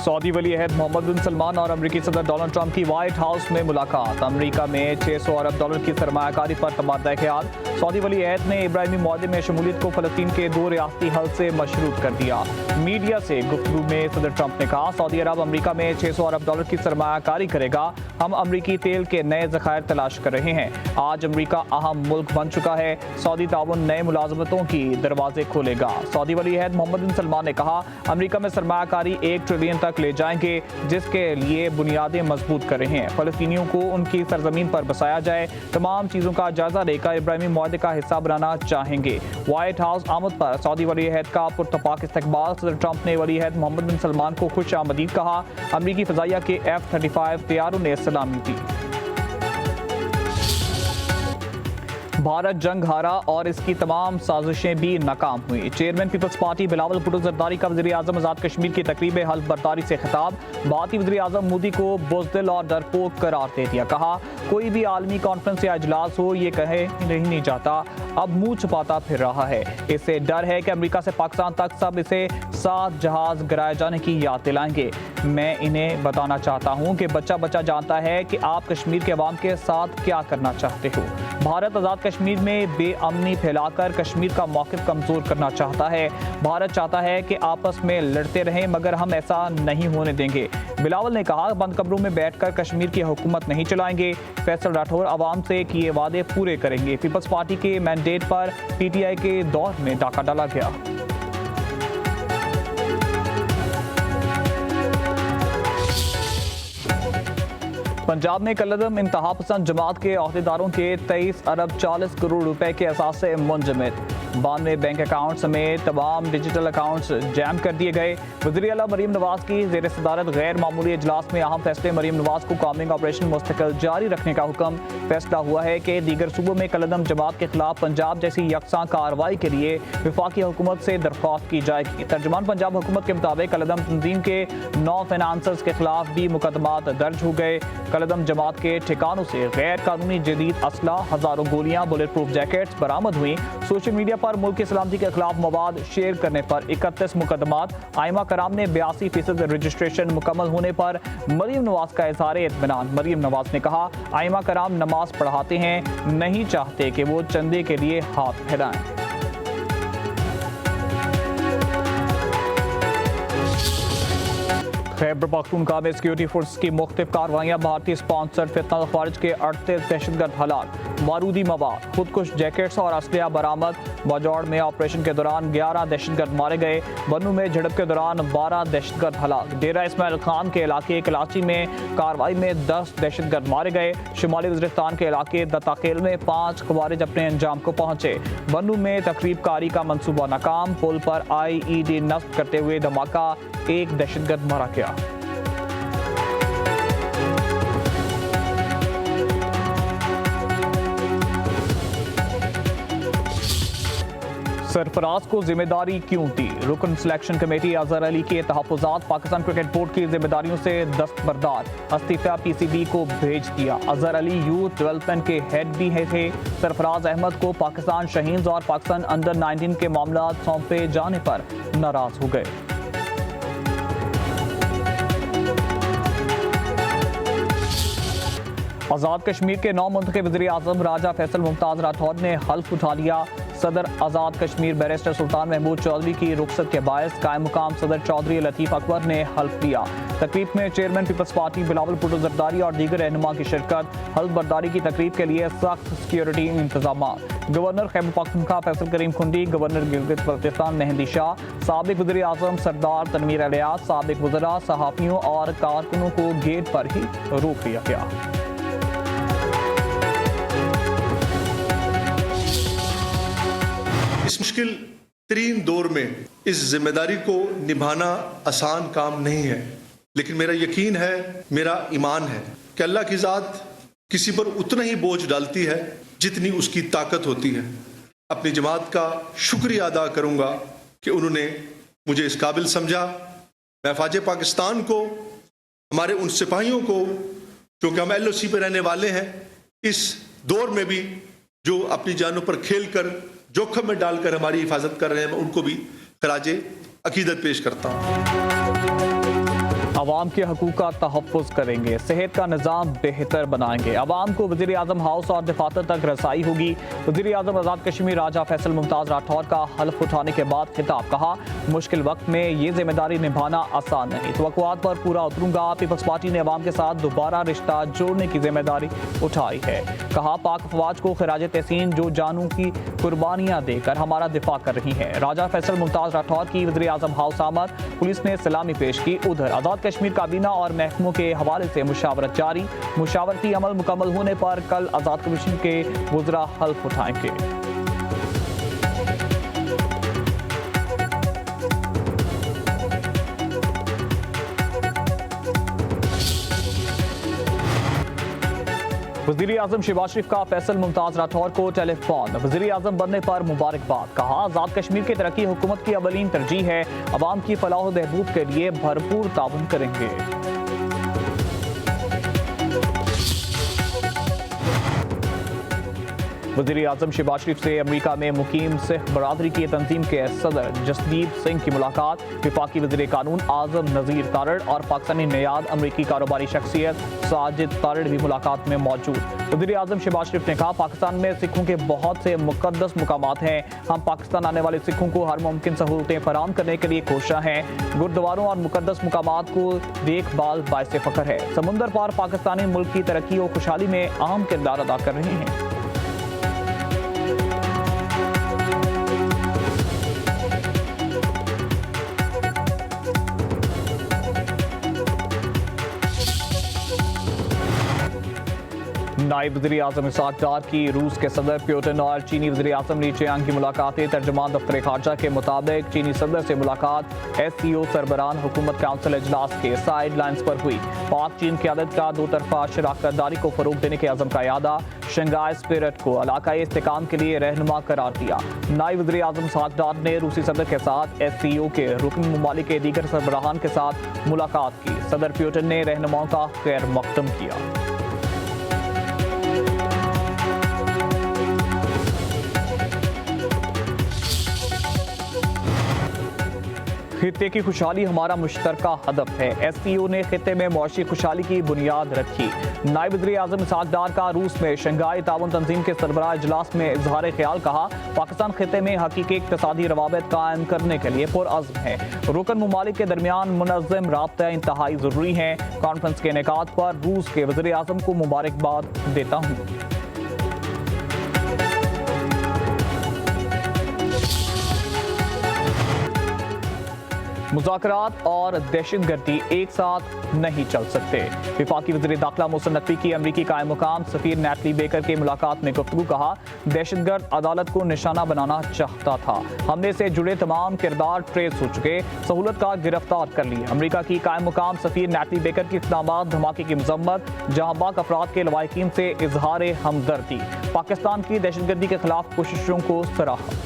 Saudi वली अहद मोहम्मद बिन सलमान और अमरीकी सदर डोनाल्ड ट्रंप की व्हाइट हाउस में मुलाकात। अमरीका में 600 अरब डॉलर की सरमायाकारी पर तबादला ख्याल। सऊदी वली अहद ने इब्राहिमी मुआहदे में शमूलियत को फलस्तीन के 2 रियासती हल से मशरूत कर दिया। मीडिया से गुफ्तगू में सदर ट्रंप ने कहा, सऊदी अरब अमरीका में 600 अरब डॉलर की सरमायाकारी करेगा। हम अमरीकी तेल के नए ज़खायर तलाश कर रहे हैं। आज अमरीका अहम मुल्क बन चुका है। सऊदी ताउन नए मुलाजमतों की दरवाजे खोलेगा। सऊदी वली अहद मोहम्मद बिन सलमान ने कहा, अमरीका में सरमायाकारी 1 ट्रिलियन तक ले जाएंगे, जिसके लिए बुनियादें मजबूत कर रहे हैं। फलस्तीनियों को उनकी सरजमीन पर बसाया जाए। तमाम चीज़ों का जायजा लेकर इब्राहिमी मुआहदे का हिस्सा बनाना चाहेंगे। व्हाइट हाउस आमद पर सऊदी वली अहद का पुरतपाक इस्तकबाल। सदर ट्रंप ने वली अहद मोहम्मद बिन सलमान को खुश आमदीद कहा। अमरीकी फ़ज़ाइया के F-35 तैयारों ने सलामी दी। भारत जंग हारा और इसकी तमाम साजिशें भी नाकाम हुई। Chairman People's Party Bilawal Bhutto Zardari का वज़ीर आज़म आज़ाद कश्मीर की तकरीब हल्फ बर्दारी से खिताब। भारतीय वज़ीर आज़म मोदी को बुज़दिल और डरपोक करार दे दिया। कहा, कोई भी आलमी कॉन्फ्रेंस या इजलास हो, ये कहे नहीं जाता, अब मुंह छुपाता फिर रहा है। इससे डर है कि अमेरिका से पाकिस्तान तक सब इसे 7 जहाज गिराए जाने की याद दिलाएंगे। मैं इन्हें बताना चाहता हूँ कि बच्चा बच्चा जानता है कि आप कश्मीर के अवाम के साथ क्या करना चाहते हो। भारत आज़ाद कश्मीर में बेअमनी फैलाकर कश्मीर का मौक़िफ़ कमज़ोर करना चाहता है। भारत चाहता है कि आपस में लड़ते रहें, मगर हम ऐसा नहीं होने देंगे। बिलावल ने कहा, बंद कमरों में बैठकर कश्मीर की हुकूमत नहीं चलाएंगे। फैसल राठौर अवाम से किए वादे पूरे करेंगे। पीपल्स पार्टी के मैंडेट पर PTI के दौर में डाका डाला गया। पंजाब में कलअदम इंतहा पसंद जमात के अहदेदारों के 23 अरब 40 करोड़ रुपए के असासे मुंजमद। 92 बैंक अकाउंट समेत तमाम डिजिटल अकाउंट्स जैम कर दिए गए। वज़ीर आला मरीम नवाज की ज़ेर सदारत गैर मामूली इजलास में अहम फैसले। मरीम नवाज को कॉम्बिंग ऑपरेशन मुस्तकिल जारी रखने का हुक्म। फैसला हुआ है कि दीगर सूबों में कलअदम जमात के खिलाफ पंजाब जैसी यकसां कार्रवाई के लिए वफाकी हुकूमत से दरख्वास्त की जाएगी। तर्जुमान पंजाब हुकूमत के मुताबिक कलअदम तंजीम के 9 फाइनेंसर्स के खिलाफ भी मुकदमात दर्ज हो गए। कलअदम जमात के ठिकानों से गैर कानूनी जदीद असला, हजारों गोलियां, बुलेट प्रूफ जैकेट्स बरामद हुई। सोशल मीडिया पर मुल्क की सलामती के खिलाफ मवाद शेयर करने पर 31 मुकदमात। आइमा कराम ने 82% रजिस्ट्रेशन मुकम्मल होने पर मरीम नवाज का इज़हार इत्मीनान। मरीम नवाज ने कहा, आइमा कराम नमाज पढ़ाते हैं, नहीं चाहते कि वो चंदे के लिए हाथ फैलाएं। खैबर पख्तूनख्वा में सिक्योरिटी फोर्स की मुख्तलिफ कार्रवाइयाँ। भारतीय स्पॉन्सर्ड फितना खारिज के 38 दहशतगर्द हलाक। बारूदी मवाद, खुदकुश जैकेट्स और असलिया बरामद। बाजौड़ में ऑपरेशन के दौरान 11 दहशतगर्द मारे गए। बन्नू में झड़प के दौरान 12 दहशतगर्द हलाक। डेरा इस्माइल खान के इलाके कराची में कार्रवाई में 10 दहशतगर्द मारे गए। शुमाली वज़ीरिस्तान के इलाके दताखेल में 5 खवारिज अपने अंजाम को पहुंचे। बन्नू में तकरीब कारी का मंसूबा नाकाम। पुल पर IED नस्ब करते हुए धमाका, 1 दहशतगर्द मारा गया। सरफराज को जिम्मेदारी क्यों दी? रुकन सिलेक्शन कमेटी अजहर अली के तहफ़्फ़ुज़ात। पाकिस्तान क्रिकेट बोर्ड की जिम्मेदारियों से दस्तबरदार। इस्तीफ़ा PCB को भेज दिया। अजहर अली यूथ डेवलपमेंट के हेड भी थे। सरफराज अहमद को पाकिस्तान शहीन्स और पाकिस्तान अंडर 19 के मामला सौंपे जाने पर नाराज हो गए। आज़ाद कश्मीर के 9 मुंतखब वज़ीर आज़म राजा फैसल मुमताज़ राठौर ने हल्फ उठा लिया। सदर आज़ाद कश्मीर बैरिस्टर सुल्तान महमूद चौधरी की रुखसत के बायस कायम मुकाम सदर चौधरी लतीफ़ अकबर ने हल्फ लिया। तकरीब में chairman People's Party Bilawal Bhutto Zardari और दीगर रहनुमा की शिरकत। हल्फ बर्दारी की तकरीब के लिए सख्त सिक्योरिटी इंतजाम। गवर्नर खैबर पख्तूनख्वा फैसल करीम खुंडी, गवर्नर गिलगित बल्तिस्तान मेहंदी शाह, साबिक वज़ीर आज़म सरदार तनवीर अलियास, साबिक वज़रा, सहाफ़ियों और कारकुनों को गेट पर ही रोक लिया गया। इस मुश्किल तरीन दौर में इस जिम्मेदारी को निभाना आसान काम नहीं है, लेकिन मेरा यकीन है, मेरा ईमान है कि अल्लाह की ज़ात किसी पर उतना ही बोझ डालती है जितनी उसकी ताकत होती है। अपनी जमात का शुक्रिया अदा करूँगा कि उन्होंने मुझे इस काबिल समझा। मैं फ़ौज पाकिस्तान को, हमारे उन सिपाहियों को, क्योंकि हम LOC पर रहने वाले हैं, इस दौर में भी जो अपनी जानों पर खेल कर जोखिम में डालकर हमारी हिफाजत कर रहे हैं, मैं उनको भी खराजे अकीदत पेश करता हूँ। आवाम के हकूक़ का तहफ़्फ़ुज़ करेंगे, सेहत का निज़ाम बेहतर बनाएंगे, आवाम को वज़ीर आज़म हाउस और दफातर तक रसाई होगी। वज़ीर आज़म आज़ाद कश्मीर राजा फैसल मुमताज़ राठौर का हल्फ उठाने के बाद खिताब, कहा मुश्किल वक्त में ये जिम्मेदारी निभाना आसान नहीं, तवक्कुआत पर पूरा उतरूंगा। पीपल्स पार्टी ने अवाम के साथ दोबारा रिश्ता जोड़ने की जिम्मेदारी उठाई है। कहा पाक अफवाज को खिराज तहसीन जो जानों की कुर्बानियाँ देकर हमारा दिफा कर रही है। राजा फैसल मुमताज़ राठौर की वज़ीर आज़म हाउस आमद, पुलिस ने सलामी पेश की। उधर आज़ाद कश्मीर काबीना और महकमों के हवाले से मुशावरत जारी, मुशावरती अमल मुकम्मल होने पर कल आज़ाद कश्मीर के वज़रा हल्फ उठाएंगे। वज़ीर आज़म शहबाज शरीफ का फैसल मुमताज़ राठौर को टेलीफोन, वज़ीर आज़म बनने पर मुबारकबाद। कहा आज़ाद कश्मीर की तरक्की हुकूमत की अवलीन तरजीह है, अवाम की फलाह बहबूद के लिए भरपूर ताउन करेंगे। वज़ीर आज़म शहबाज शरीफ से अमरीका में मुकीम सिख बरादरी की तंजीम के सदर जसदीप सिंह की मुलाकात। वफाकी वज़ीर कानून आज़म नज़ीर तारड़ और पाकिस्तानी नियाद अमरीकी कारोबारी शख्सियत साजिद तारड़ भी मुलाकात में मौजूद। वज़ीर आज़म शहबाज शरीफ ने कहा पाकिस्तान में सिखों के बहुत से मुक़द्दस मुकामात हैं, हम पाकिस्तान आने वाले सिखों को हर मुमकिन सहूलतें फराहम करने के लिए कोशिश हैं। गुरुद्वारों और मुक़द्दस मुकामात को देखभाल बाइस फ़ख्र है। समुंदर पार पाकिस्तानी मुल्क की तरक्की और खुशहाली में अहम किरदार अदा कर रहे हैं। नायब वज़ीर आज़म इसहाक़ डार की रूस के सदर प्यूटिन और चीनी वज़ीर आज़म ली चियांग की मुलाकातें। तर्जुमान दफ्तर खारजा के मुताबिक चीनी सदर से मुलाकात SCO सरबरान हुकूमत काउंसिल इजलास के साइड लाइन्स पर हुई। पाक चीन क़यादत का दो तरफा शराकतदारी को फ़रोग़ देने के अज़म का यादा, शंघाई स्पिरिट को इलाकाई इस्तेहकाम के लिए रहनुमा करार दिया। नायब वज़ीर आज़म इसहाक़ डार ने रूसी सदर के साथ SCO के रुकन ममालिक के दीगर सरबराहान के साथ मुलाकात की। सदर प्यूटिन ने रहनुमाओं का खैर मक़दम किया। खित्ते की खुशहाली हमारा मुश्तरका हदफ है, SCO ने खित्ते में मुआशी खुशहाली की बुनियाद रखी। नायब वज़ीर आज़म इसहाक़ डार का रूस में शंघाई ताउन तंजीम के सरबराह इजलास में इजहार ख्याल, कहा पाकिस्तान खित्ते में हकीकी इक़्तिसादी रवाबित कायम करने के लिए पुरअज़्म है। रुकन ममालिक के दरमियान मुनज़्ज़म राब्ता इंतहाई ज़रूरी है। कॉन्फ्रेंस के इनेकाद पर रूस के वज़ीर आज़म को मुबारकबाद देता हूँ। मुज़ाकरात और दहशतगर्दी एक साथ नहीं चल सकते। वफाकी वज़ीर दाखिला मोहसिन नकवी की अमरीकी कायम मुकाम सफ़ीर नैटली बेकर की मुलाकात में गुफ्तगू, कहा दहशतगर्द अदालत को निशाना बनाना चाहता था, हमने से जुड़े तमाम किरदार ट्रेस हो चुके, सहूलत का गिरफ्तार कर लिए। अमरीका की कायम मुकाम सफ़ीर नैटली बेकर की इक़दामात धमाके की मज़म्मत, जहाँ बाक अफराद के लवाहिकीन से इजहार हमदर्दी, पाकिस्तान की दहशतगर्दी के खिलाफ कोशिशों को सराहा।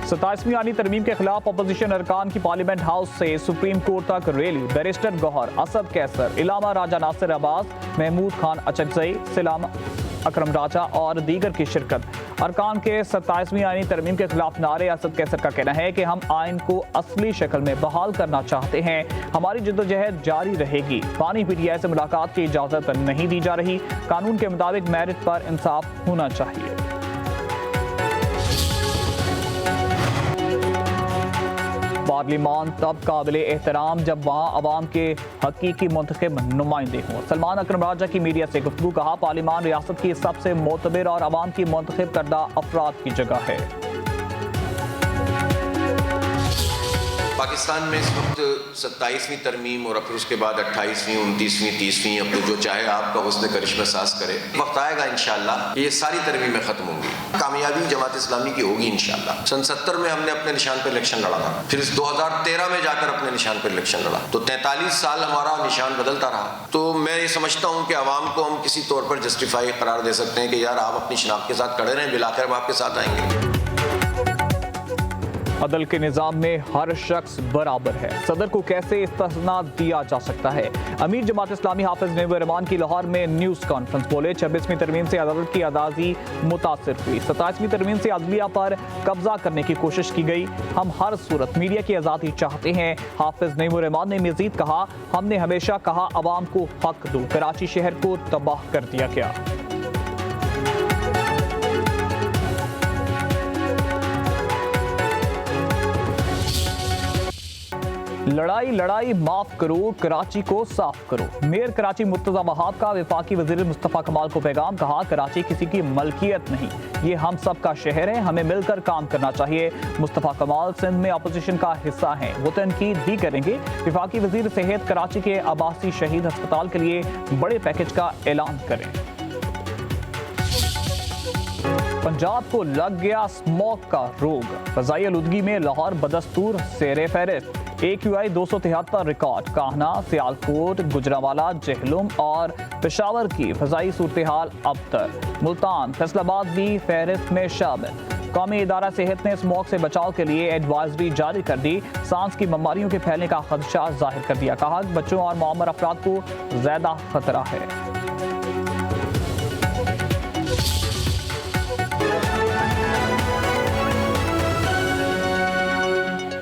27वीं आनी तरमीम के खिलाफ अपोजिशन अरकान की पार्लियामेंट हाउस से सुप्रीम कोर्ट तक रैली। बैरिस्टर गौहर, असद कैसर, इलामा राजा नासिर अब्बास, महमूद खान अचकजई, सलाम अकरम राजा और दीगर की शिरकत। अरकान के 27वीं आईनी तरमीम के खिलाफ नारे। असद कैसर का कहना है कि हम आइन को असली शक्ल में बहाल करना चाहते हैं, हमारी जद्दोजहद जारी रहेगी। पानी PTI से मुलाकात की इजाज़त नहीं दी जा रही, कानून के मुताबिक मेरिट पर इंसाफ होना चाहिए। पार्लिमान तब काबिल एहतराम जब वहाँ अवाम के हकीकी मुंतखब नुमाइंदे हों। सलमान अकरम राजा की मीडिया से गुफ्तगू, कहा पार्लिमान रियासत की सबसे मोतबर और अवाम की मुंतखब करदा अफराद की जगह है। पाकिस्तान में इस वक्त 27वीं तरमीम और फिर उसके बाद 28वीं, 29वीं, 30वीं, अब तो जो चाहे आपका हुस्न करिश्मा सास करे, वक्त आएगा इंशाअल्लाह ये सारी तरमीमें खत्म होंगी, कामयाबी जमात इस्लामी की होगी इंशाअल्लाह। सन 70 में हमने अपने निशान पर इलेक्शन लड़ा था, फिर इस 2013 में जाकर अपने निशान पर इलेक्शन लड़ा, तो 43 साल हमारा निशान बदलता रहा। तो मैं ये समझता हूँ कि आवाम को हम किसी तौर पर जस्टिफाई करार दे सकते हैं कि यार आप अपनी शनाख्त के साथ खड़े रहें, बिलाकर हम आपके साथ आएंगे। अदल के निज़ाम में हर शख्स बराबर है, सदर को कैसे इस्तना दिया जा सकता है। अमीर जमात इस्लामी हाफिज नईमुर रहमान की लाहौर में न्यूज़ कॉन्फ्रेंस बोले, 26वीं तरमीम से अदालत की आज़ादी मुतासिर हुई, 27वीं तरमीम से अदलिया पर कब्जा करने की कोशिश की गई। हम हर सूरत मीडिया की आज़ादी चाहते हैं। हाफिज नईमुर रहमान ने मज़ीद कहा, हमने हमेशा कहा अवाम को हक दो, कराची शहर को तबाह कर दिया गया। लड़ाई लड़ाई माफ करो, कराची को साफ करो। मेयर कराची मुर्तजा वहाब का वफाकी वजीर मुस्तफ़ा कमाल को पैगाम, कहा कराची किसी की मलकियत नहीं, ये हम सब का शहर है, हमें मिलकर काम करना चाहिए। मुस्तफ़ा कमाल सिंध में अपोजिशन का हिस्सा हैं, वो तनकीद भी करेंगे। वफाकी वजीर सेहत कराची के अब्बासी शहीद अस्पताल के लिए बड़े पैकेज का ऐलान करें। पंजाब को लग गया स्मॉग का रोग, फ़ज़ाई आलूदगी में लाहौर बदस्तूर सेरे फहरिस्त। AQI 273 रिकॉर्ड, काहना, सियालकोट, गुजरावाला, जहलुम और पेशावर की फ़ज़ाई सूरत हाल अबतर। मुल्तान, फैसलाबाद भी फहरिस्त में शामिल। कौमी इदारा सेहत ने स्मॉग से बचाव के लिए एडवाइजरी जारी कर दी, सांस की बीमारियों के फैलने का खदशा जाहिर कर दिया, कहा बच्चों और मुअम्मर अफराद को ज़्यादा खतरा है।